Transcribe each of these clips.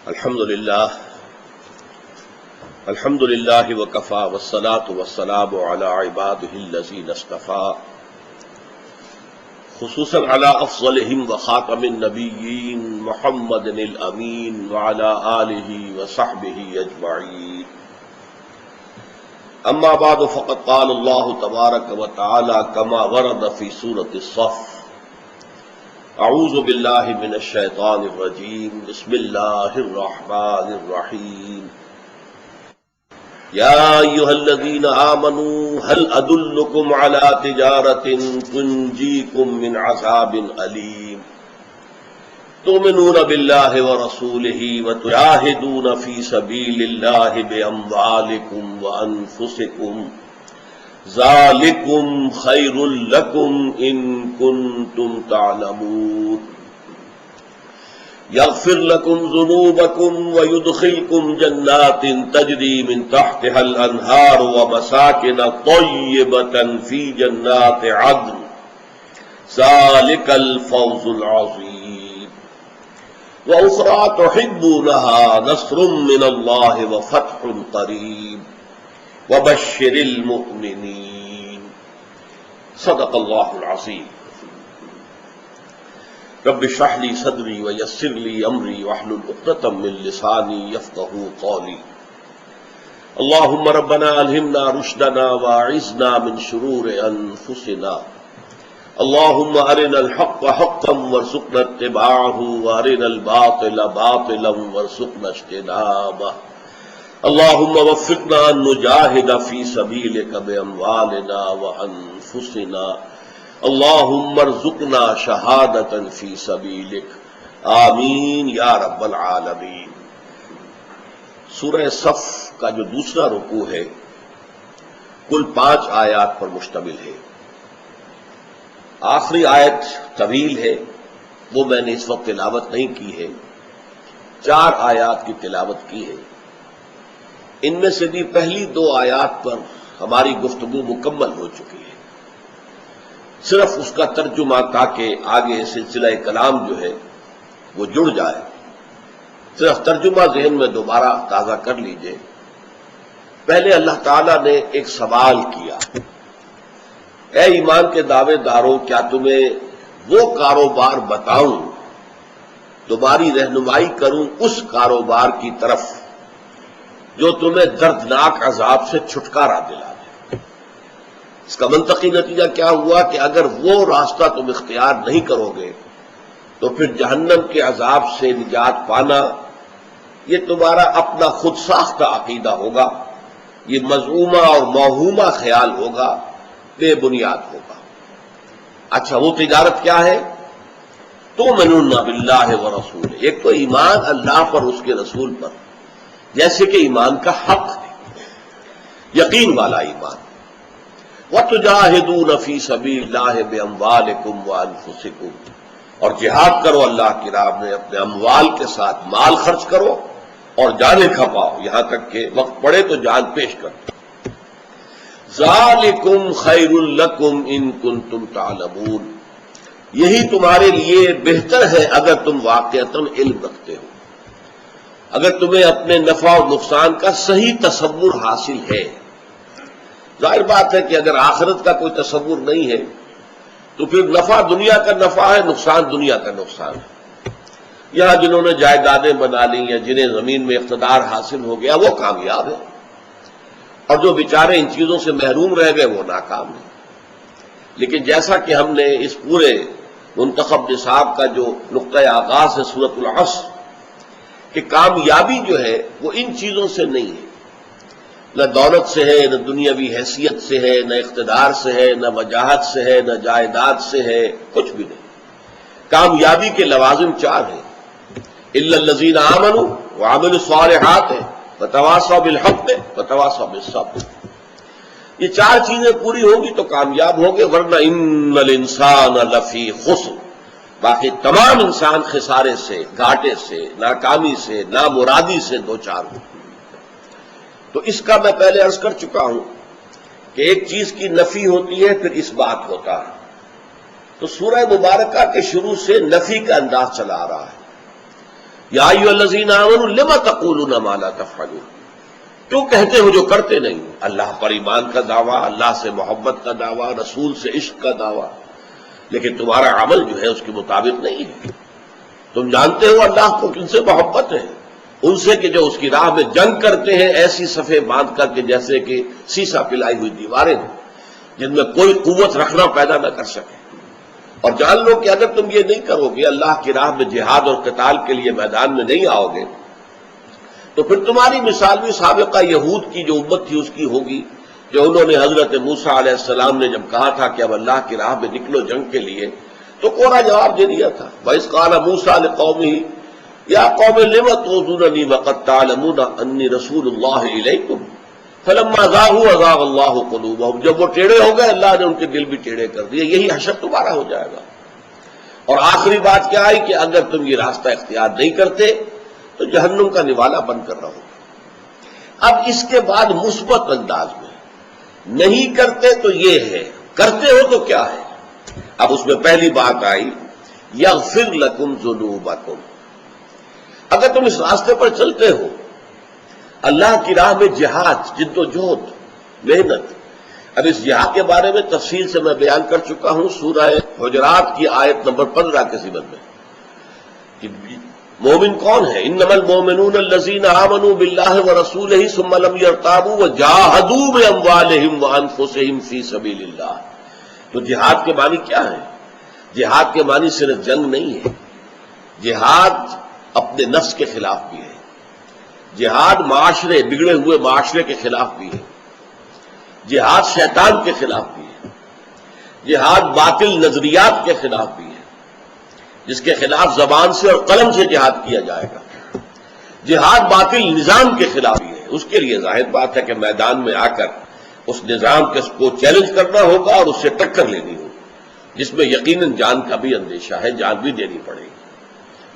الحمد للہ وکفا والصلاة والسلام علی عباده الذین اصطفى خصوصا علی افضلہم وخاتم النبیین محمد الامین وعلی آلہ وصحبہ اجمعین. اما بعد فقد قال اللہ تبارک وتعالی کما ورد فی سورۃ الصف: اعوذ باللہ من الشیطان الرجیم بسم اللہ الرحمن الرحیم. یا ایھا الذین آمنوا هل ادلکم علی تجارۃ تنجیکم من عذاب علیم تؤمنون باللہ ورسولہ وتجاہدون فی سبیل اللہ باموالکم وانفسکم ذالکم خیر لکم ان کنتم تعلمون. یغفر لکم ذنوبکم ویدخلکم جنات تجری من تحتها الانہار ومساکن طیبۃ فی جنات عدن ذالک الفوز العظیم. واخری تحبونها نصر من اللہ وفتح قریب وبشر المؤمنین. صدق اللہ العظیم. رب اشرح لی صدری ویسر لی امری واحلل عقدۃ من لسانی یفقہوا قولی. اللہم ربنا الہمنا رشدنا واعذنا من شرور انفسنا. اللہم ارنا الحق حقا وارزقنا اتباعہ وارنا الباطل باطلا وارزقنا اجتنابہ. اللہم وفقنا ان نجاہد فی سبیلک باموالنا وانفسنا. اللہم ارزقنا شہادتا فی سبیلک. آمین یا رب العالمین. سورہ صف کا جو دوسرا رکوع ہے کل 5 آیات پر مشتمل ہے. آخری آیت طویل ہے، وہ میں نے اس وقت تلاوت نہیں کی ہے. 4 آیات کی تلاوت کی ہے. ان میں سے بھی پہلی 2 آیات پر ہماری گفتگو مکمل ہو چکی ہے. صرف اس کا ترجمہ تاکہ آگے سلسلہ کلام جو ہے وہ جڑ جائے، صرف ترجمہ ذہن میں دوبارہ تازہ کر لیجئے. پہلے اللہ تعالیٰ نے ایک سوال کیا: اے ایمان کے دعوے داروں، کیا تمہیں وہ کاروبار بتاؤں، تمہاری رہنمائی کروں اس کاروبار کی طرف جو تمہیں دردناک عذاب سے چھٹکارا دلا دے؟ اس کا منطقی نتیجہ کیا ہوا کہ اگر وہ راستہ تم اختیار نہیں کرو گے تو پھر جہنم کے عذاب سے نجات پانا یہ تمہارا اپنا خود ساختہ عقیدہ ہوگا، یہ مذمومہ اور موہومہ خیال ہوگا، بے بنیاد ہوگا. اچھا، وہ تجارت کیا ہے؟ تؤمنون باللہ ورسولہ. ایک تو ایمان اللہ پر، اس کے رسول پر، جیسے کہ ایمان کا حق ہے، یقین والا ایمان. وَتُجَاهِدُونَ فِي سَبِيلِ اللَّهِ بِأَمْوَالِكُمْ وَأَنفُسِكُمْ. اور جہاد کرو اللہ کی راہ میں اپنے اموال کے ساتھ، مال خرچ کرو اور جانیں کھپاؤ، یہاں تک کہ وقت پڑے تو جان پیش کرو. ذَلِكُمْ خَيْرٌ لَكُمْ إِن كُنتُمْ تَعْلَمُونَ. یہی تمہارے لیے بہتر ہے اگر تم واقعتاً علم رکھتے ہو، اگر تمہیں اپنے نفع اور نقصان کا صحیح تصور حاصل ہے. ظاہر بات ہے کہ اگر آخرت کا کوئی تصور نہیں ہے تو پھر نفع دنیا کا نفع ہے، نقصان دنیا کا نقصان ہے. یہاں جنہوں نے جائیدادیں بنا لی یا جنہیں زمین میں اقتدار حاصل ہو گیا وہ کامیاب ہے، اور جو بیچارے ان چیزوں سے محروم رہ گئے وہ ناکام ہیں. لیکن جیسا کہ ہم نے اس پورے منتخب نصاب کا جو نقطۂ آغاز ہے سورۃ العصر، کہ کامیابی جو ہے وہ ان چیزوں سے نہیں ہے، نہ دولت سے ہے، نہ دنیاوی حیثیت سے ہے، نہ اقتدار سے ہے، نہ وجاہت سے ہے، نہ جائیداد سے ہے، کچھ بھی نہیں. کامیابی کے لوازم 4 ہیں: الا الذین آمنوا وعملوا الصالحات وتواصوا بالحق وتواصوا بالصبر. یہ 4 چیزیں پوری ہوں گی تو کامیاب ہوں گے، ورنہ ان الانسان لفی خسر. باقی تمام انسان خسارے سے، گھاٹے سے، ناکامی سے، نامرادی سے 2-4 ہوں. تو اس کا میں پہلے عرض کر چکا ہوں کہ ایک چیز کی نفی ہوتی ہے پھر اس بات ہوتا ہے. تو سورہ مبارکہ کے شروع سے نفی کا انداز چلا آ رہا ہے. یا ایھا الذین آمنوا لم تقولون ما لا تفعلون، کیوں کہتے ہو جو کرتے نہیں؟ اللہ پر ایمان کا دعویٰ، اللہ سے محبت کا دعویٰ، رسول سے عشق کا دعویٰ، لیکن تمہارا عمل جو ہے اس کے مطابق نہیں ہے۔ تم جانتے ہو اللہ کو کن سے محبت ہے؟ ان سے کہ جو اس کی راہ میں جنگ کرتے ہیں ایسی صفیں باندھ کر کے جیسے کہ سیسا پلائی ہوئی دیواریں ہیں جن میں کوئی قوت رکھنا پیدا نہ کر سکے۔ اور جان لو کہ اگر تم یہ نہیں کرو گے، اللہ کی راہ میں جہاد اور قتال کے لیے میدان میں نہیں آؤ گے، تو پھر تمہاری مثال بھی سابقہ یہود کی جو امت تھی اس کی ہوگی، جو انہوں نے حضرت موسیٰ علیہ السلام نے جب کہا تھا کہ اب اللہ کی راہ میں نکلو جنگ کے لیے، تو کوڑا جواب دے دیا تھا۔ وَإِذْ قَالَ مُوسَىٰ لِقَوْمِهِ يَا قَوْمِ لِمَ تُؤْذُونَنِي وَقَدْ تَعْلَمُونَ أَنِّي رَسُولُ اللَّهِ إِلَيْكُمْ فَلَمَّا زَاغُوا أَزَاغَ اللَّهُ قُلُوبَهُم، جب وہ ٹیڑھے ہو گئے اللہ نے ان کے دل بھی ٹیڑھے کر دیے۔ یہی حشر تمہارا ہو جائے گا۔ اور آخری بات کیا آئی کہ اگر تم یہ راستہ اختیار نہیں کرتے تو جہنم کا نوالا بن کر رہو۔ اب اس کے بعد مثبت انداز میں نہیں کرتے تو یہ ہے، کرتے ہو تو کیا ہے؟ اب اس میں پہلی بات آئی یغفر لکم ذنوبکم، اگر تم اس راستے پر چلتے ہو، اللہ کی راہ میں جہاد، جد و جہد، محنت۔ اب اس جہاد کے بارے میں تفصیل سے میں بیان کر چکا ہوں سورہ حجرات کی آیت نمبر 15 کے ضمن میں کہ مومن کون ہے؟ انما المؤمنون الذین آمنوا باللہ ورسولہ ثم لم یرتابوا وجاہدوا باموالہم وانفسہم فی سبیل اللہ۔ تو جہاد کے معنی کیا ہے؟ جہاد کے معنی صرف جنگ نہیں ہے، جہاد اپنے نفس کے خلاف بھی ہے، جہاد معاشرے، بگڑے ہوئے معاشرے کے خلاف بھی ہے، جہاد شیطان کے خلاف بھی ہے، جہاد باطل نظریات کے خلاف بھی ہے، جس کے خلاف زبان سے اور قلم سے جہاد کیا جائے گا، جہاد باطل نظام کے خلاف بھی ہے۔ اس کے لیے ظاہر بات ہے کہ میدان میں آ کر اس نظام کو چیلنج کرنا ہوگا اور اس سے ٹکر لینی ہوگی، جس میں یقیناً جان کا بھی اندیشہ ہے، جان بھی دینی پڑے گی۔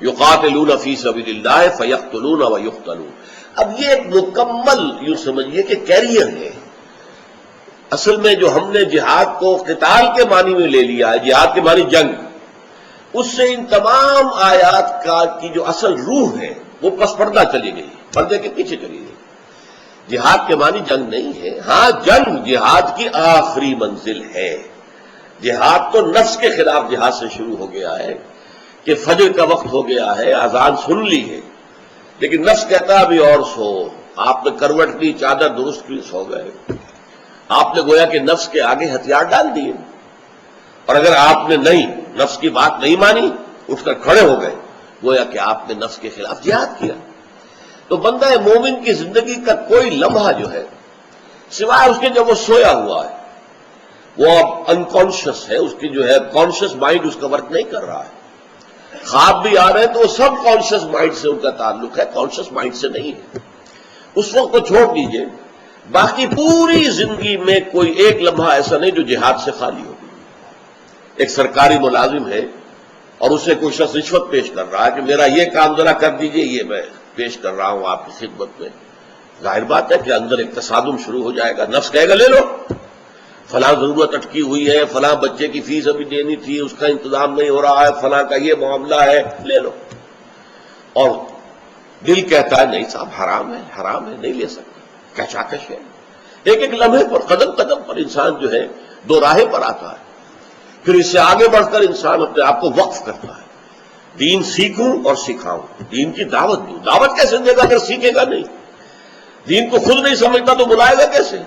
یقاتلون فی سبیل اللہ فیقتلون ویقتلون۔ اب یہ ایک مکمل یوں سمجھیے کہ کیریئر ہے۔ اصل میں جو ہم نے جہاد کو قتال کے معنی میں لے لیا ہے، جہاد کے معنی جنگ، اس سے ان تمام آیات کی جو اصل روح ہے وہ پس پردہ چلی گئی، پردے کے پیچھے چلی گئی۔ جہاد کے معنی جنگ نہیں ہے، ہاں جنگ جہاد کی آخری منزل ہے۔ جہاد تو نفس کے خلاف جہاد سے شروع ہو گیا ہے کہ فجر کا وقت ہو گیا ہے، اذان سن لی ہے، لیکن نفس کہتا ابھی اور سو، آپ نے کروٹ لی، چادر درست کی، سو گئے۔ آپ نے گویا کہ نفس کے آگے ہتھیار ڈال دیے، اور اگر آپ نے نہیں، نفس کی بات نہیں مانی، اٹھ کر کھڑے ہو گئے، گویا کہ آپ نے نفس کے خلاف جہاد کیا۔ تو بندہ مومن کی زندگی کا کوئی لمحہ جو ہے سوائے اس کے جب وہ سویا ہوا ہے، وہ اب انکانشس ہے، اس کی جو ہے کانشس مائنڈ اس کا ورک نہیں کر رہا ہے۔ خواب بھی آ رہے ہیں تو وہ سب کانشس مائنڈ سے ان کا تعلق ہے، کانشس مائنڈ سے نہیں ہے۔ اس وقت کو چھوڑ دیجئے، باقی پوری زندگی میں کوئی ایک لمحہ ایسا نہیں جو جہاد سے خالی ہو۔ ایک سرکاری ملازم ہے اور اسے کوئی شخص رشوت پیش کر رہا ہے کہ میرا یہ کام ذرا کر دیجئے، یہ میں پیش کر رہا ہوں آپ کی خدمت میں، ظاہر بات ہے کہ اندر ایک تصادم شروع ہو جائے گا، نفس کہے گا لے لو، فلاں ضرورت اٹکی ہوئی ہے، فلاں بچے کی فیس ابھی دینی تھی، اس کا انتظام نہیں ہو رہا ہے، فلاں کا یہ معاملہ ہے، لے لو۔ اور دل کہتا ہے نہیں صاحب حرام ہے، حرام ہے، نہیں لے سکتا، کشاکش ہے۔ ایک ایک لمحے پر، قدم قدم پر انسان جو ہے دو راہے پر آتا ہے۔ پھر اس سے آگے بڑھ کر انسان اپنے آپ کو وقف کرتا ہے، دین سیکھوں اور سکھاؤں، دین کی دعوت دوں۔ دعوت کیسے دے گا اگر سیکھے گا نہیں؟ دین کو خود نہیں سمجھتا تو بلائے گا کیسے؟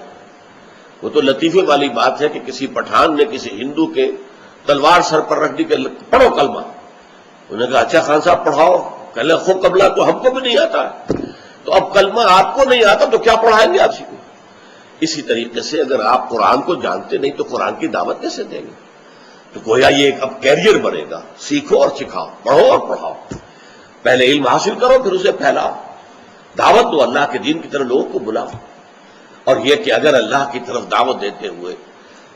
وہ تو لطیفے والی بات ہے کہ کسی پٹھان نے کسی ہندو کے تلوار سر پر رکھ دی کہ پڑھو کلمہ۔ انہوں نے کہا اچھا خان صاحب پڑھاؤ، کہنے خود قبلہ تو ہم کو بھی نہیں آتا، تو اب کلمہ آپ کو نہیں آتا تو کیا پڑھائیں گے آپ کو؟ اسی طریقے سے اگر آپ قرآن کو جانتے نہیں تو قرآن کی دعوت کیسے دیں گے؟ تو گویا یہ ایک اب کیریئر بنے گا، سیکھو اور سکھاؤ، پڑھو اور پڑھاؤ، پہلے علم حاصل کرو پھر اسے پھیلاؤ، دعوت دو، اللہ کے دین کی طرف لوگوں کو بلاؤ۔ اور یہ کہ اگر اللہ کی طرف دعوت دیتے ہوئے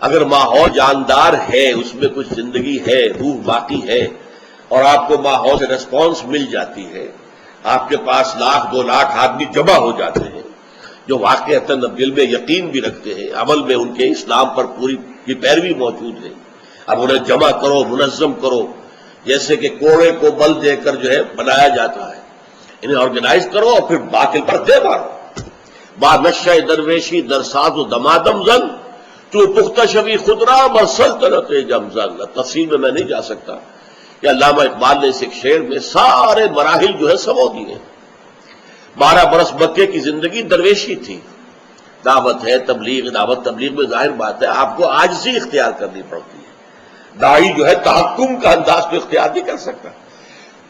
اگر ماحول جاندار ہے، اس میں کچھ زندگی ہے، روح باقی ہے، اور آپ کو ماحول سے ریسپانس مل جاتی ہے، آپ کے پاس 1,00,000 2,00,000 آدمی جمع ہو جاتے ہیں جو واقعتاً دل میں یقین بھی رکھتے ہیں، عمل میں ان کے اسلام پر پوری کی پیروی موجود ہے، اب انہیں جمع کرو، منظم کرو، جیسے کہ کوڑے کو بل دے کر جو ہے بنایا جاتا ہے، انہیں آرگنائز کرو اور پھر باطل پر دے مارو. با نشہ درویشی در ساز و دمادم زن تو پختہ شوی خدرا مسلطنت جمزن. تفصیل میں نہیں جا سکتا کہ علامہ اقبال نے اس ایک شعر میں سارے مراحل جو ہے سمو دیے. 12 برس مکے کی زندگی درویشی تھی. دعوت ہے تبلیغ، دعوت تبلیغ میں ظاہر بات ہے آپ کو عاجزی اختیار کرنی پڑتی ہے. داعی جو ہے تحکم کا انداز تو اختیار نہیں کر سکتا،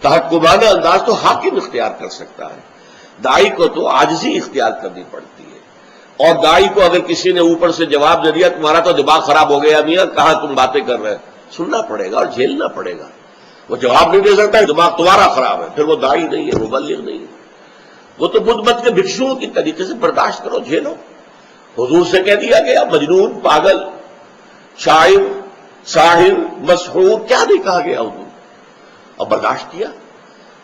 تحکمانہ انداز تو حاکم اختیار کر سکتا ہے. داعی کو تو عاجزی اختیار کرنی پڑتی ہے. اور داعی کو اگر کسی نے اوپر سے جواب دے دیا تمہارا تو دماغ خراب ہو گیا میاں، کہاں تم باتیں کر رہے، سننا پڑے گا اور جھیلنا پڑے گا. وہ جواب نہیں دے سکتا دماغ تمہارا خراب ہے، پھر وہ داعی نہیں ہے، مبلغ نہیں ہے. وہ تو بدھ مت کے بھکشوؤں کی طریقے سے برداشت کرو، جھیلو. حضور سے کہہ دیا گیا مجنون، پاگل، شاعر، ساحر، مسحور، کیا نہیں کہا گیا حضور، اور برداشت کیا.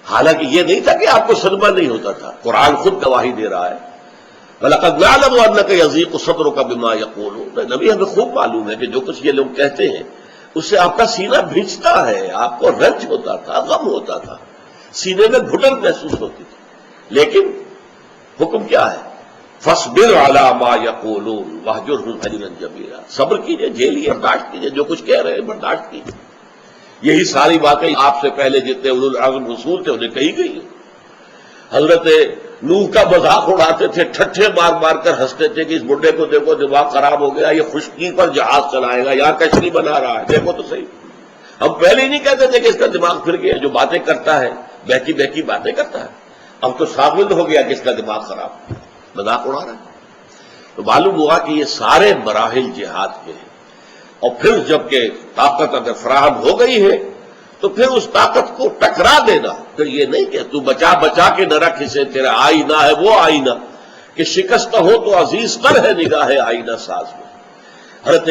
حالانکہ یہ نہیں تھا کہ آپ کو صدمہ نہیں ہوتا تھا. قرآن خود گواہی دے رہا ہے وَلَقَدْ نَعْلَمُ أَنَّكَ يَضِيقُ صَدْرُكَ بِمَا يَقُولُونَ. نبی ہمیں خوب معلوم ہے کہ جو کچھ یہ لوگ کہتے ہیں اس سے آپ کا سینہ بھیجتا ہے، آپ کو رنج ہوتا تھا، غم ہوتا تھا، سینے میں گھٹن محسوس ہوتی تھی. لیکن حکم کیا ہے؟ فَاصْبِرْ عَلَىٰ مَا يَقُولُونَ وَاهْجُرْهُمْ هَجْرًا جَمِيلًا. صبر کیجئے، جھیلیے، برداشت کیجئے، جو کچھ کہہ رہے ہیں برداشت کیجئے. یہی ساری باتیں آپ سے پہلے جتنے اولو العزم رسول تھے انہیں کہی گئی. حضرت نوح کا مذاق اڑاتے تھے، ٹھٹھے مار مار کر ہنستے تھے کہ اس بڈھے کو دیکھو دماغ خراب ہو گیا، یہ خشکی پر جہاز چلائے گا، یہاں کشتی بنا رہا ہے، دیکھو تو صحیح. ہم پہلے ہی نہیں کہتے تھے کہ اس کا دماغ پھر گیا، جو باتیں کرتا ہے بہکی بہکی باتیں کرتا ہے. اب تو ثابت ہو گیا کہ اس کا دماغ خراب، مذاق اڑا رہا ہے. تو معلوم ہوا کہ یہ سارے مراحل جہاد کے ہیں. اور پھر جب کہ طاقت اگر فراہم ہو گئی ہے تو پھر اس طاقت کو ٹکرا دینا. پھر یہ نہیں کہ تو بچا بچا کے نہ رکھ اسے، تیرا آئینہ ہے وہ آئینہ کہ شکست ہو تو عزیز تر ہے نگاہ آئینہ ساز میں. حضرت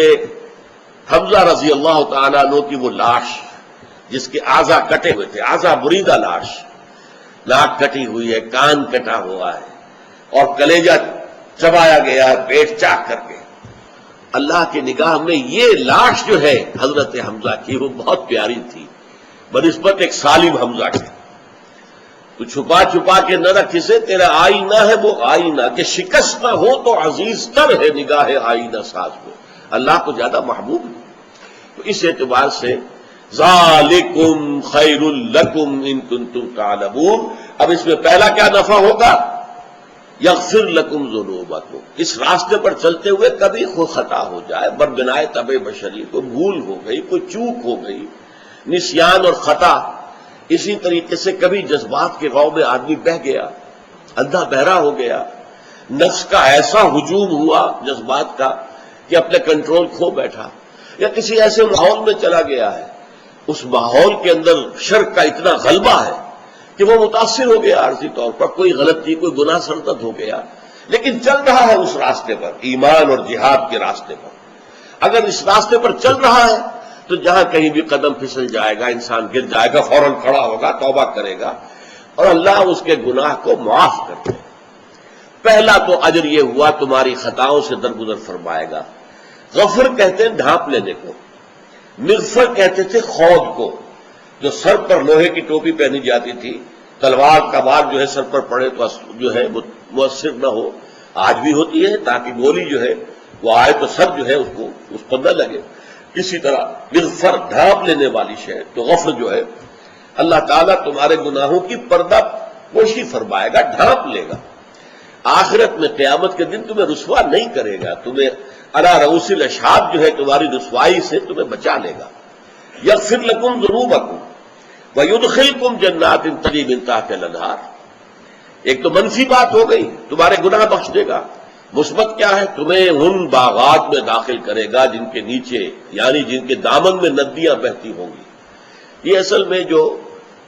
حمزہ رضی اللہ تعالیٰ عنہ کی وہ لاش جس کے اعضا کٹے ہوئے تھے، اعضا بریدہ لاش، ناک کٹی ہوئی ہے، کان کٹا ہوا ہے اور کلیجہ چبایا گیا ہے پیٹ چاک کر کے. اللہ کی نگاہ میں یہ لاش جو ہے حضرت حمزہ کی وہ بہت پیاری تھی بنسبت ایک سالم حمزہ کے. تو چھپا چھپا کے نہ رکھ اسے، تیرا آئینہ ہے وہ آئینہ کہ شکست نہ ہو تو عزیز تر ہے نگاہ آئینہ ساز میں. اللہ کو زیادہ محبوب ہے. تو اس اعتبار سے ذالکم خیر لکم ان کنتم تعلمون. اب اس میں پہلا کیا نفع ہوگا؟ یغفر لکم ذنوبکم. اس راستے پر چلتے ہوئے کبھی کوئی خطا ہو جائے، بربنائے طبع بشری، کوئی بھول ہو گئی، کوئی چوک ہو گئی، نسیان اور خطا. اسی طریقے سے کبھی جذبات کے غو میں آدمی بہہ گیا، اندھا بہرا ہو گیا، نفس کا ایسا ہجوم ہوا جذبات کا کہ اپنے کنٹرول کھو بیٹھا، یا کسی ایسے ماحول میں چلا گیا ہے اس ماحول کے اندر شرک کا اتنا غلبہ ہے کہ وہ متاثر ہو گیا عارضی طور پر، کوئی غلطی کوئی گناہ سرزد ہو گیا، لیکن چل رہا ہے اس راستے پر، ایمان اور جہاد کے راستے پر. اگر اس راستے پر چل رہا ہے تو جہاں کہیں بھی قدم پھسل جائے گا، انسان گر جائے گا، فوراً کھڑا ہوگا، توبہ کرے گا اور اللہ اس کے گناہ کو معاف کر دے. پہلا تو اجر یہ ہوا تمہاری خطاؤں سے درگزر فرمائے گا. غفر کہتے ہیں ڈھانپ لینے کو، مغفر کہتے تھے خود کو، جو سر پر لوہے کی ٹوپی پہنی جاتی تھی، تلوار کا وار جو ہے سر پر پڑے تو جو ہے مؤثر نہ ہو. آج بھی ہوتی ہے تاکہ گولی جو ہے وہ آئے تو سر جو ہے اس پر نہ لگے. اسی طرح مغفر ڈھانپ لینے والی شے. تو غفر جو ہے اللہ تعالیٰ تمہارے گناہوں کی پردہ پوشی فرمائے گا، ڈھانپ لے گا. آخرت میں قیامت کے دن تمہیں رسوا نہیں کرے گا، تمہیں علی رؤوس الاشہاد جو ہے تمہاری رسوائی سے تمہیں بچا لے گا. یغفر لکم ذنوبکم ویدخلکم جنات تجری من تحتہا الانہار. ایک تو منفی بات ہو گئی، تمہارے گناہ بخش دے گا. مثبت کیا ہے؟ تمہیں ان باغات میں داخل کرے گا جن کے نیچے یعنی جن کے دامن میں ندیاں بہتی ہوں گی. یہ اصل میں جو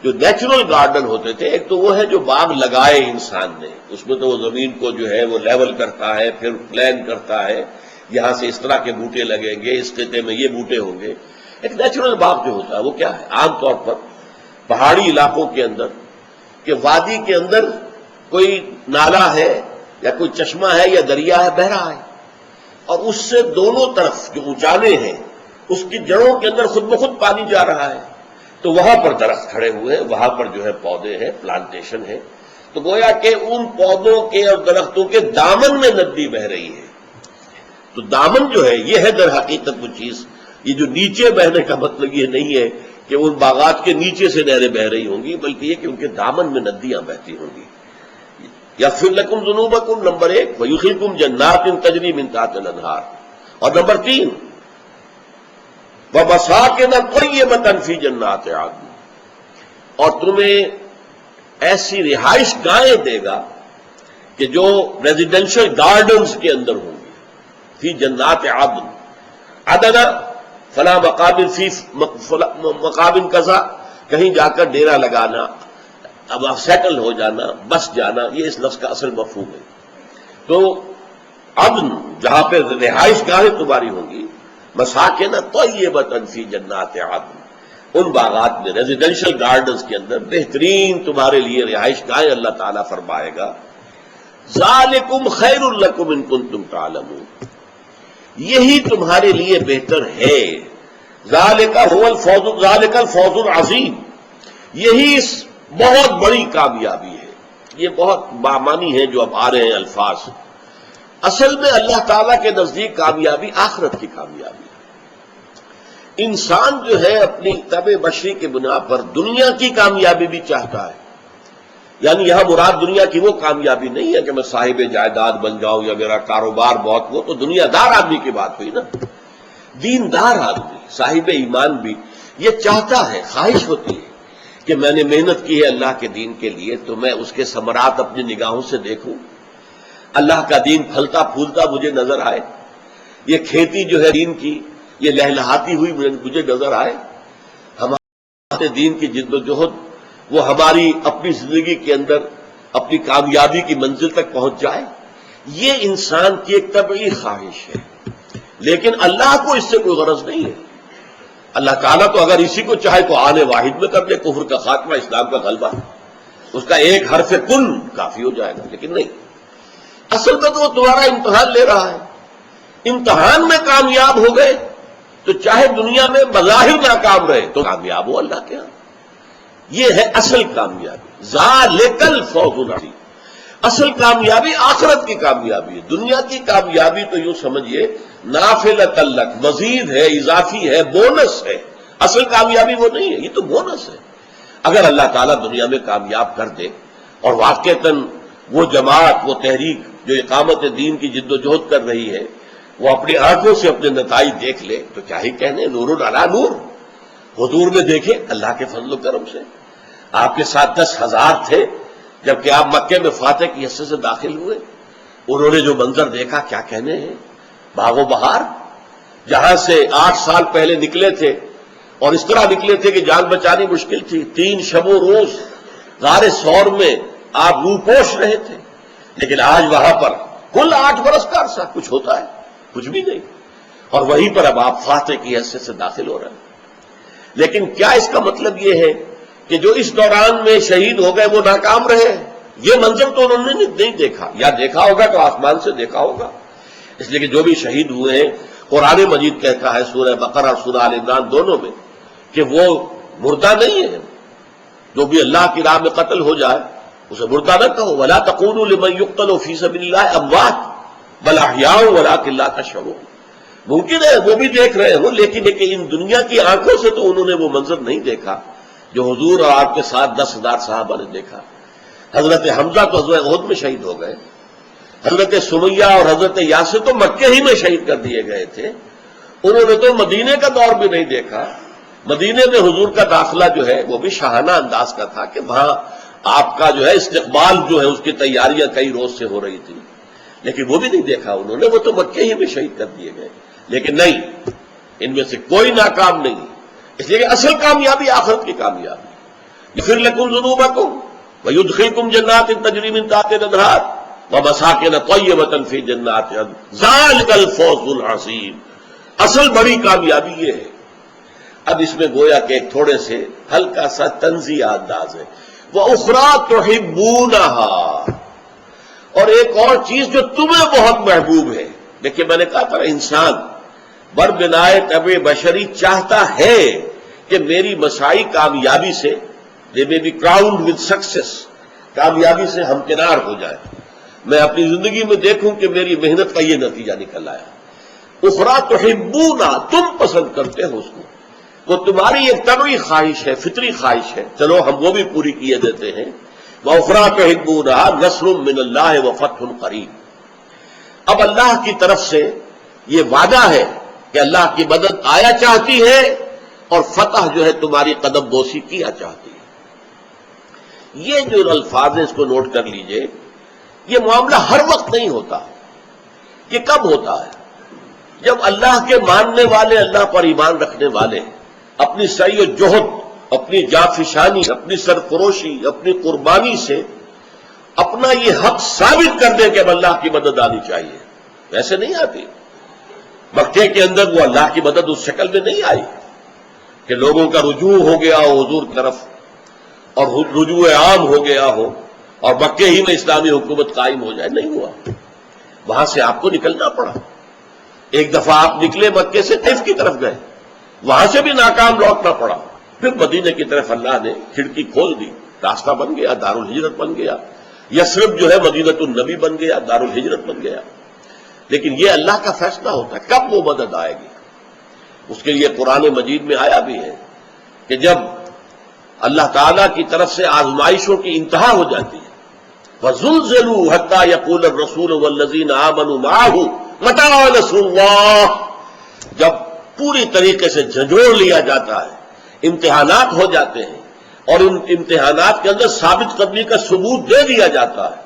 نیچرل گارڈن ہوتے تھے، ایک تو وہ ہے جو باغ لگائے انسان نے، اس میں تو وہ زمین کو جو ہے وہ لیول کرتا ہے، پھر پلان کرتا ہے یہاں سے اس طرح کے بوٹے لگیں گے، اس خطے میں یہ بوٹے ہوں گے. ایک نیچرل باغ جو ہوتا ہے وہ کیا ہے؟ عام طور پر پہاڑی علاقوں کے اندر کہ وادی کے اندر کوئی نالا ہے یا کوئی چشمہ ہے یا دریا ہے بہ رہا ہے، اور اس سے دونوں طرف جو اونچانے ہیں اس کی جڑوں کے اندر خود بخود پانی جا رہا ہے. تو وہاں پر درخت کھڑے ہوئے ہیں، وہاں پر جو ہے پودے ہیں، پلانٹیشن ہے. تو گویا کہ ان پودوں کے اور درختوں کے دامن میں ندی بہ رہی ہے. تو دامن جو ہے یہ ہے در حقیقت وہ چیز. یہ جو نیچے بہنے کا مطلب یہ نہیں ہے کہ ان باغات کے نیچے سے نہریں بہ رہی ہوں گی، بلکہ یہ کہ ان کے دامن میں ندیاں بہتی ہوں گی. یغفر لکم ذنوبکم نمبر 1، ویدخلکم جنات تجری من تحتہا الانہار. اور نمبر 3، ومساکن طیبۃ فی جنات عدن، اور تمہیں ایسی رہائش گاہیں دے گا کہ جو ریزیڈینشل گارڈنز کے اندر ہوں گی. فی جنات عدن، عدن فلاں مقابل، فی مقابل کذا، کہیں جا کر ڈیرا لگانا، اب سیٹل ہو جانا، بس جانا، یہ اس لفظ کا اصل مفہوم ہے. تو عدن جہاں پہ رہائش گاہیں تمہاری ہوں گی، مساکن طیبۃ فی جنات عدن، ان باغات میں ریزیڈینشل گارڈنز کے اندر بہترین تمہارے لیے رہائش گاہیں اللہ تعالیٰ فرمائے گا. ذالکم خیر لکم ان کنتم تعلمون، یہی تمہارے لیے بہتر ہے. ذالک هو الفوز، ذالک الفوز العظیم، یہی بہت بڑی کامیابی ہے. یہ بہت بامانی ہے جو اب آ رہے ہیں الفاظ. اصل میں اللہ تعالیٰ کے نزدیک کامیابی آخرت کی کامیابی ہے. انسان جو ہے اپنی طبع بشری کی بنا پر دنیا کی کامیابی بھی چاہتا ہے. یعنی یہاں مراد دنیا کی وہ کامیابی نہیں ہے کہ میں صاحب جائیداد بن جاؤں یا میرا کاروبار بہت، وہ تو دنیا دار آدمی کی بات ہوئی نا. دیندار آدمی، صاحب ایمان بھی یہ چاہتا ہے، خواہش ہوتی ہے کہ میں نے محنت کی ہے اللہ کے دین کے لیے، تو میں اس کے ثمرات اپنی نگاہوں سے دیکھوں، اللہ کا دین پھلتا پھولتا مجھے نظر آئے، یہ کھیتی جو ہے دین کی یہ لہلہاتی ہوئی مجھے نظر آئے. ہمارے دین کی جد و جہد وہ ہماری اپنی زندگی کے اندر اپنی کامیابی کی منزل تک پہنچ جائے. یہ انسان کی ایک طبعی خواہش ہے، لیکن اللہ کو اس سے کوئی غرض نہیں ہے. اللہ تعالیٰ تو اگر اسی کو چاہے تو آنے واحد میں کر دے، کفر کا خاتمہ، اسلام کا غلبہ، اس کا ایک حرف کن کافی ہو جائے گا. لیکن نہیں، اصل میں تو وہ تمہارا امتحان لے رہا ہے. امتحان میں کامیاب ہو گئے تو چاہے دنیا میں بظاہر ناکام رہے تو کامیاب ہو اللہ کے ہاں. یہ ہے اصل کامیابی. ذالک الفوز العظیم، اصل کامیابی آخرت کی کامیابی ہے. دنیا کی کامیابی تو یوں سمجھیے نافلۃ لک، مزید ہے، اضافی ہے، بونس ہے. اصل کامیابی وہ نہیں ہے، یہ تو بونس ہے. اگر اللہ تعالیٰ دنیا میں کامیاب کر دے اور واقعتاً وہ جماعت، وہ تحریک جو اقامت دین کی جد و جہد کر رہی ہے وہ اپنی آنکھوں سے اپنے نتائج دیکھ لے تو کیا ہی کہنے، نور علی نور. حضور نے دیکھے اللہ کے فضل و کرم سے، آپ کے ساتھ 10,000 تھے جبکہ آپ مکے میں فاتح کی حیثیت سے داخل ہوئے. انہوں نے جو منظر دیکھا کیا کہنے ہیں. باغ و بہار، جہاں سے 8 سال پہلے نکلے تھے اور اس طرح نکلے تھے کہ جان بچانی مشکل تھی. 3 شب و روز غار ثور میں آپ روپوش رہے تھے، لیکن آج وہاں پر کل 8 برس کا عرصہ کچھ ہوتا ہے؟ کچھ بھی نہیں. اور وہیں پر اب آپ فاتح کی حیثیت سے داخل ہو رہے ہیں. لیکن کیا اس کا مطلب یہ ہے کہ جو اس دوران میں شہید ہو گئے وہ ناکام رہے؟ یہ منظر تو انہوں نے نہیں دیکھا، یا دیکھا ہوگا تو آسمان سے دیکھا ہوگا. اس لیے کہ جو بھی شہید ہوئے ہیں قرآن مجید کہتا ہے سورہ بقرہ اور سورہ آل عمران دونوں میں کہ وہ مردہ نہیں ہے. جو بھی اللہ کی راہ میں قتل ہو جائے اسے مردہ نہ کہو. وَلَا تَقُولُوا لِمَن يُقْتَلُ فِي سَبِيلِ اللَّهِ أَمْوَاتٌ بَلْ أَحْيَاءٌ وَلَٰكِن لَّا تَشْعُرُونَ. ممکن ہے وہ بھی دیکھ رہے ہوں، لیکن ان دنیا کی آنکھوں سے تو انہوں نے وہ منظر نہیں دیکھا جو حضور اور آپ کے ساتھ 10,000 صحابہ نے دیکھا. حضرت حمزہ تو حضرت احد میں شہید ہو گئے، حضرت سمیہ اور حضرت یاسر تو مکے ہی میں شہید کر دیے گئے تھے. انہوں نے تو مدینے کا دور بھی نہیں دیکھا. مدینے میں حضور کا داخلہ جو ہے وہ بھی شاہانہ انداز کا تھا کہ وہاں آپ کا جو ہے استقبال جو ہے اس کی تیاریاں کئی روز سے ہو رہی تھی، لیکن وہ بھی نہیں دیکھا انہوں نے. وہ تو مکے ہی میں شہید کر دیے گئے. لیکن نہیں، ان میں سے کوئی ناکام نہیں. اس لیے کہ اصل کامیابی آخرت کی کامیابی. یغفر لکم ذنوبکم ویدخلکم جنات تجری من تحتہا الانہار ومساکن طیبۃ فی جنات عدن ذالک الفوز العظیم. اصل بڑی کامیابی یہ ہے. اب اس میں گویا کہ ایک تھوڑے سے ہلکا سا طنزیہ انداز ہے. وَأُخْرَىٰ تُحِبُّونَهَا، اور ایک اور چیز جو تمہیں بہت محبوب ہے. دیکھیے میں نے کہا تھا انسان بر بنائے طبع بشری چاہتا ہے کہ میری مساعی کامیابی سے they may be crowned with success کامیابی سے ہمکنار ہو جائیں، میں اپنی زندگی میں دیکھوں کہ میری محنت کا یہ نتیجہ نکل آیا۔ اخرى تحبونها، تم پسند کرتے ہو اس کو، وہ تمہاری ایک طبعی خواہش ہے، فطری خواہش ہے، چلو ہم وہ بھی پوری کیے دیتے ہیں۔ وَأُخْرَىٰ تُحِبُّونَهَا نَصْرٌ مِّنَ اللَّهِ وَفَتْحٌ قَرِيبٌ، اب اللہ کی طرف سے یہ وعدہ ہے کہ اللہ کی مدد آیا چاہتی ہے اور فتح جو ہے تمہاری قدم بوسی کیا چاہتی ہے۔ یہ جو الفاظ ہیں اس کو نوٹ کر لیجئے، یہ معاملہ ہر وقت نہیں ہوتا، یہ کب ہوتا ہے؟ جب اللہ کے ماننے والے، اللہ پر ایمان رکھنے والے اپنی سعی و جہد، اپنی جافشانی، اپنی سرفروشی، اپنی قربانی سے اپنا یہ حق ثابت کر دیں کہ اب اللہ کی مدد آنی چاہیے۔ ویسے نہیں آتی، مکے کے اندر وہ اللہ کی مدد اس شکل میں نہیں آئی کہ لوگوں کا رجوع ہو گیا ہو حضور کی طرف اور رجوع عام ہو گیا ہو اور مکے ہی میں اسلامی حکومت قائم ہو جائے، نہیں ہوا۔ وہاں سے آپ کو نکلنا پڑا۔ ایک دفعہ آپ نکلے مکے سے طیف کی طرف گئے، وہاں سے بھی ناکام لوٹنا پڑا، پھر مدینے کی طرف اللہ نے کھڑکی کھول دی، راستہ بن گیا، دارالہجرت بن گیا، یثرب جو ہے مدینۃ النبی بن گیا، دارالہجرت بن گیا۔ لیکن یہ اللہ کا فیصلہ ہوتا ہے کب وہ مدد آئے گی۔ اس کے لیے قرآن مجید میں آیا بھی ہے کہ جب اللہ تعالیٰ کی طرف سے آزمائشوں کی انتہا ہو جاتی ہے، وَزُلْزِلُوا حَتَّىٰ يَقُولَ الرَّسُولُ وَالَّذِينَ آمَنُوا مَعَهُ مَتَىٰ نَصْرُ اللَّهِ، جب پوری طریقے سے جھنجھوڑ لیا جاتا ہے، امتحانات ہو جاتے ہیں اور ان امتحانات کے اندر ثابت قدمی کا ثبوت دے دیا جاتا ہے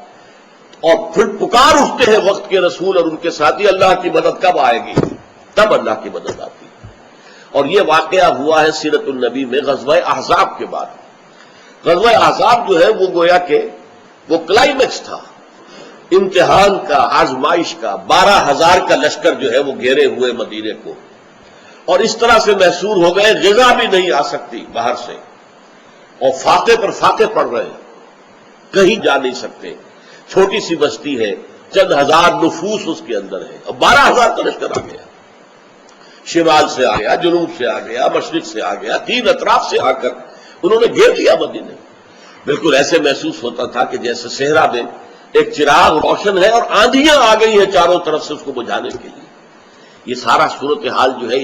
اور پھر پکار اٹھتے ہیں وقت کے رسول اور ان کے ساتھی، اللہ کی مدد کب آئے گی؟ تب اللہ کی مدد آتی ہے۔ اور یہ واقعہ ہوا ہے سیرت النبی میں غزوہ احزاب کے بعد۔ غزوہ احزاب جو ہے وہ گویا کہ وہ کلائمیکس تھا امتحان کا، آزمائش کا۔ 12,000 کا لشکر جو ہے وہ گھیرے ہوئے مدینے کو، اور اس طرح سے محصور ہو گئے غذا بھی نہیں آ سکتی باہر سے، اور فاقے پر فاقے پڑ رہے ہیں، کہیں جا نہیں سکتے۔ چھوٹی سی بستی ہے، چند ہزار نفوس اس کے اندر ہے، اور 12,000 کا لشکر آ گیا، شمال سے آ گیا، جنوب سے آ گیا، مشرق سے آ گیا، تین اطراف سے آ کر انہوں نے گھیر لیا مدینے۔ بالکل ایسے محسوس ہوتا تھا کہ جیسے صحرا میں ایک چراغ روشن ہے اور آندھیاں آ گئی ہیں چاروں طرف سے اس کو بجھانے کے لیے۔ یہ سارا صورتحال جو ہے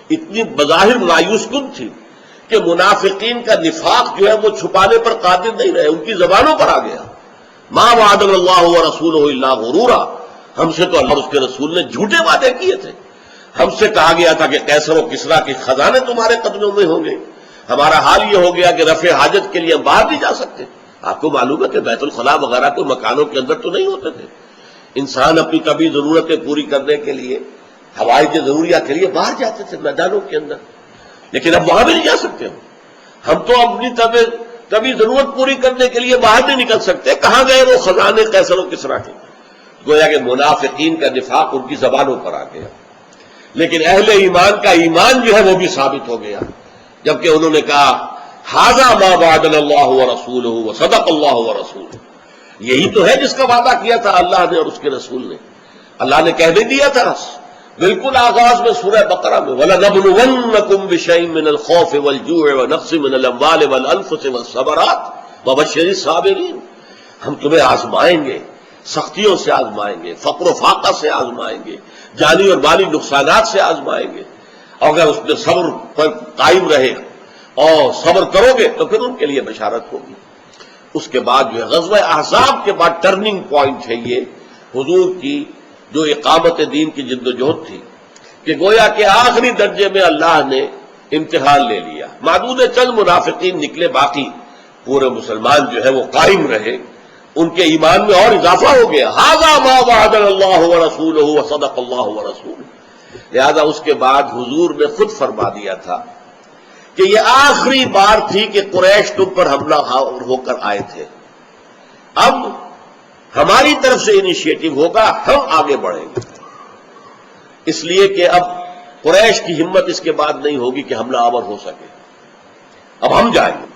اتنی بظاہر مایوس کن تھی کہ منافقین کا نفاق جو ہے وہ چھپانے پر قادر نہیں رہے، ان کی زبانوں پر آ گیا۔ ما وعدنا اللہ ورسولہ الا غرورا، ہم سے تو اللہ اور اس کے رسول نے جھوٹے وعدے کیے تھے۔ ہم سے کہا گیا تھا کہ قیصر و کسریٰ کے خزانے تمہارے قدموں میں ہوں گے، ہمارا حال یہ ہو گیا کہ رفع حاجت کے لیے ہم باہر نہیں جا سکتے۔ آپ کو معلوم ہے کہ بیت الخلاء وغیرہ کوئی مکانوں کے اندر تو نہیں ہوتے تھے، انسان اپنی کبھی ضرورتیں پوری کرنے کے لیے، حوائج ضروریات کے لیے باہر جاتے تھے میدانوں کے اندر، لیکن اب وہاں بھی نہیں جا سکتے ہم تو اپنی کبھی ضرورت پوری کرنے کے لیے باہر نہیں نکل سکتے۔ کہاں گئے وہ خزانے قیصر و کسریٰ کے؟ گویا کہ منافقین کا نفاق ان کی زبانوں پر آ گیا، لیکن اہل ایمان کا ایمان جو ہے وہ بھی ثابت ہو گیا، جبکہ انہوں نے کہا ھذا ما وعدنا اللہ ورسولہ وصدق اللہ ورسولہ، یہی تو ہے جس کا وعدہ کیا تھا اللہ نے اور اس کے رسول نے۔ اللہ نے کہہ دیا تھا بالکل آغاز میں سورہ بقرہ میں، وَلَنَبْلُوَنَّكُمْ بِشَيْءٍ مِّنَ الْخَوْفِ وَالْجُوعِ وَنَقْصٍ مِّنَ الْأَمْوَالِ وَالْأَنفُسِ وَالثَّمَرَاتِ وَبَشِّرِ الصَّابِرِينَ، ہم تمہیں آزمائیں گے، سختیوں سے آزمائیں گے، فقر و فاقہ سے آزمائیں گے، جانی اور مالی نقصانات سے آزمائیں گے، اور اگر اس میں صبر پر قائم رہے اور صبر کرو گے تو پھر ان کے لیے بشارت ہوگی۔ اس کے بعد جو ہے غزوہ احزاب کے بعد ٹرننگ پوائنٹ ہے یہ حضور کی جو اقامت دین کی جد و جہد تھی، کہ گویا کہ آخری درجے میں اللہ نے امتحان لے لیا، معدود چند منافقین نکلے، باقی پورے مسلمان جو ہے وہ قائم رہے، ان کے ایمان میں اور اضافہ ہو گیا۔ ھذا ما وعدنا اللہ ورسولہ وصدق اللہ ورسولہ، لہذا اس کے بعد حضور نے خود فرما دیا تھا کہ یہ آخری بار تھی کہ قریش تم پر حملہ ہو کر آئے تھے، اب ہماری طرف سے انیشیٹو ہوگا، ہم آگے بڑھیں گے، اس لیے کہ اب قریش کی ہمت اس کے بعد نہیں ہوگی کہ حملہ آور ہو سکے، اب ہم جائیں گے۔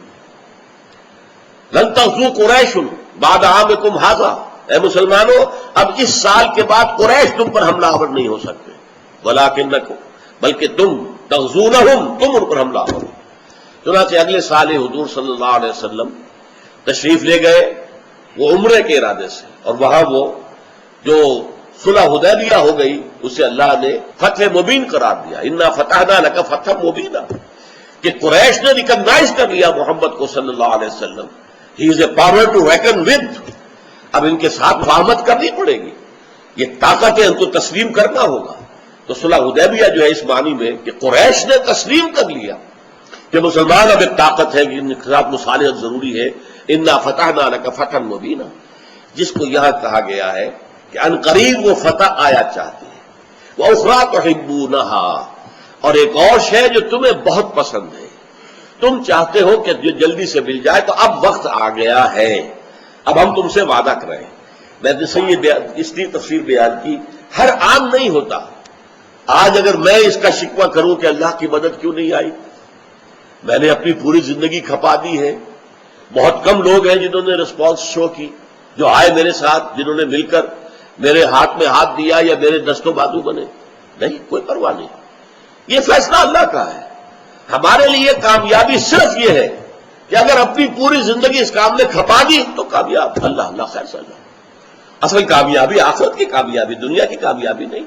لن تغزو قریش بعد عامکم ھذا، اے مسلمانوں اب اس سال کے بعد قریش تم پر حملہ آور نہیں ہو سکتے، ولکنکم، بلکہ تم تغزونہم، تم ان پر حملہ آور۔ چنانچہ اگلے سال حضور صلی اللہ علیہ وسلم تشریف لے گئے وہ عمرے کے ارادے سے، اور وہاں وہ جو صلح حدیبیہ ہو گئی اسے اللہ نے فتح مبین قرار دیا، انا فتحنا لک فتح مبینا، کہ قریش نے ریکگنائز کر لیا محمد کو صلی اللہ علیہ وسلم، he is a power to reckon with, اب ان کے ساتھ مفاہمت کرنی پڑے گی، یہ طاقت ہے، ان کو تسلیم کرنا ہوگا۔ تو صلح حدیبیہ جو ہے اس معنی میں کہ قریش نے تسلیم کر لیا کہ مسلمان اب ایک طاقت ہے کہ ان کے ساتھ مصالحت ضروری ہے، انا فتحنا لک فتحا مبینا، جس کو یہاں کہا گیا ہے کہ ان قریب وہ فتح آیا چاہتی ہے، وَأُخْرَىٰ تُحِبُّونَهَا، اور ایک اور شے جو تمہیں بہت پسند ہے، تم چاہتے ہو کہ جو جلدی سے مل جائے، تو اب وقت آ گیا ہے، اب ہم تم سے وعدہ کریں۔ میں نے یہ اس لیے تفسیر بیان کی، ہر عام نہیں ہوتا۔ آج اگر میں اس کا شکوہ کروں کہ اللہ کی مدد کیوں نہیں آئی، میں نے اپنی پوری زندگی کھپا دی ہے، بہت کم لوگ ہیں جنہوں نے رسپانس شو کی، جو آئے میرے ساتھ، جنہوں نے مل کر میرے ہاتھ میں ہاتھ دیا یا میرے دست و بازو بنے، نہیں، کوئی پرواہ نہیں، یہ فیصلہ اللہ کا ہے۔ ہمارے لیے کامیابی صرف یہ ہے کہ اگر اپنی پوری زندگی اس کام میں کھپا دی تو کامیاب، اللہ خیر سے اللہ۔ اصل کامیابی آخرت کی کامیابی، دنیا کی کامیابی نہیں۔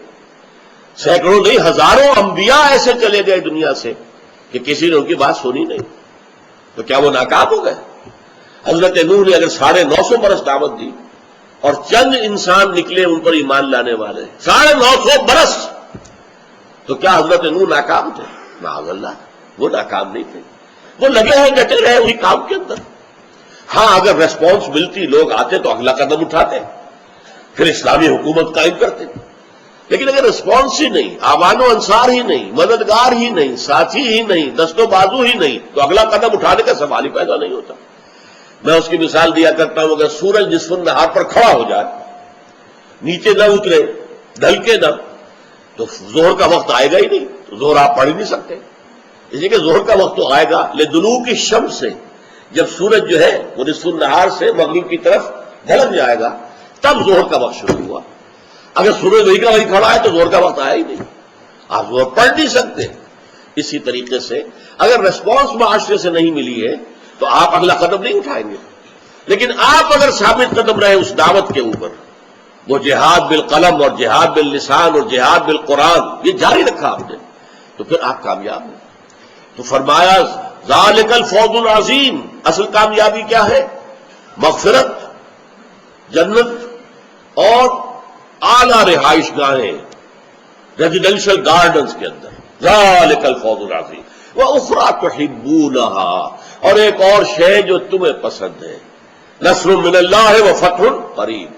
سینکڑوں نہیں، ہزاروں انبیاء ایسے چلے گئے دنیا سے کہ کسی نے ان کی بات سنی نہیں، تو کیا وہ ناکام ہو گئے؟ حضرت نوح نے اگر 950 برس دعوت دی اور چند انسان نکلے ان پر ایمان لانے والے، 950 برس، تو کیا حضرت نوح ناکام تھے؟ معاذ اللہ، وہ ناکام نہیں تھے، وہ لگے ہوئے ڈٹے رہے اسی کام کے اندر۔ ہاں اگر ریسپانس ملتی، لوگ آتے تو اگلا قدم اٹھاتے، پھر اسلامی حکومت قائم کرتے، لیکن اگر ریسپانس ہی نہیں، آوان و انصار ہی نہیں، مددگار ہی نہیں، ساتھی ہی نہیں، دست و بازو ہی نہیں، تو اگلا قدم اٹھانے کا سوال ہی پیدا نہیں ہوتا۔ میں اس کی مثال دیا کرتا ہوں، اگر سورج نصف النہار پر کھڑا ہو جائے، نیچے نہ اترے، ڈھل کے نہ، تو ظہر کا وقت آئے گا ہی نہیں، تو ظہر آپ پڑھ ہی نہیں سکتے۔ اس لیے کہ ظہر کا وقت تو آئے گا لدلوک الشمس سے، جب سورج جو ہے وہ نصف النہار سے مغرب کی طرف ڈھلک جائے گا، تب ظہر کا وقت شروع ہوا۔ اگر سورج وہی کا وہی کھڑا ہے تو ظہر کا وقت آیا ہی نہیں، آپ ظہر پڑھ نہیں سکتے۔ اسی طریقے سے اگر ریسپانس معاشرے سے نہیں ملی ہے تو آپ اگلا قدم نہیں اٹھائیں گے، لیکن آپ اگر ثابت قدم رہے اس دعوت کے اوپر، وہ جہاد بالقلم اور جہاد باللسان اور جہاد بالقرآن، یہ جاری رکھا آپ نے، تو پھر آپ کامیاب ہیں۔ تو فرمایا ذالک الفوز العظیم، اصل کامیابی کیا ہے؟ مغفرت، جنت اور اعلیٰ رہائش گاہیں، ریزیڈینشل گارڈنز کے اندر، ذالک الفوز العظیم۔ وَأُخْرَىٰ تُحِبُّونَهَا، اور ایک اور شے جو تمہیں پسند ہے، نصر من اللہ وفتح قریب،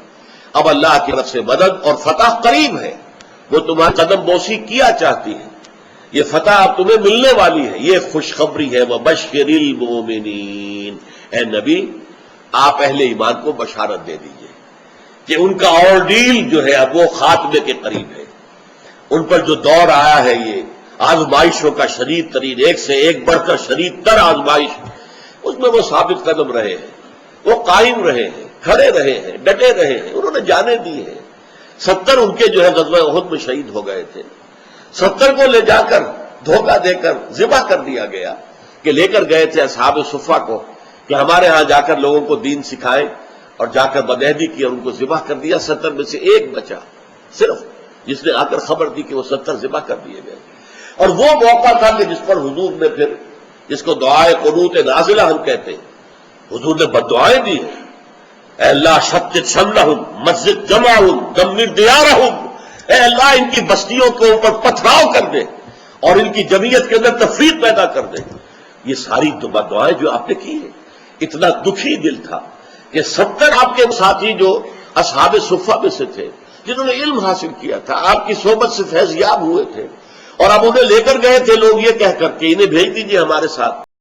اب اللہ کی طرف سے مدد اور فتح قریب ہے، وہ تمہاری قدم بوسی کیا چاہتی ہے، یہ فتح اب تمہیں ملنے والی ہے، یہ خوشخبری ہے۔ وَبَشِّرِ الْمُؤْمِنِينَ، اے نبی آپ اہل ایمان کو بشارت دے دیجئے کہ ان کا آرڈیل جو ہے اب وہ خاتمے کے قریب ہے، ان پر جو دور آیا ہے، یہ آزمائشوں کا شدید ترین، ایک سے ایک بڑھ کر شدید تر آزمائش، اس میں وہ ثابت قدم رہے ہیں، وہ قائم رہے ہیں، کھڑے رہے ہیں، ڈٹے رہے ہیں، انہوں نے جانیں دی ہیں۔ 70 ان کے جو ہے غزوہ احد میں شہید ہو گئے تھے، 70 کو لے جا کر دھوکہ دے کر ذبح کر دیا گیا، کہ لے کر گئے تھے اصحاب صفہ کو کہ ہمارے ہاں جا کر لوگوں کو دین سکھائیں، اور جا کر بدعہدی کی اور ان کو ذبح کر دیا۔ 70 میں سے ایک بچا صرف، جس نے آ کر خبر دی کہ وہ 70 ذبح کر دیے گئے، اور وہ موقع تھا کہ جس پر حضور نے پھر، جس کو دعائے قنوت نازلہ ہم کہتے ہیں، حضور نے بد دعائیں دی ہیں، اے اللہ شتت شملہم، مسجد جمعہم، دمر دیارہم، اے اللہ ان کی بستیوں کے اوپر پتھراؤ کر دے اور ان کی جمعیت کے اندر تفریق پیدا کر دے۔ یہ ساری بد دعائیں جو آپ نے کی ہیں، اتنا دکھی دل تھا کہ 70 آپ کے ساتھی جو اصحاب صفہ میں سے تھے، جنہوں نے علم حاصل کیا تھا، آپ کی صحبت سے فیض یاب ہوئے تھے، اور اب انہیں لے کر گئے تھے لوگ یہ کہہ کر کہ انہیں بھیج دیجئے ہمارے ساتھ،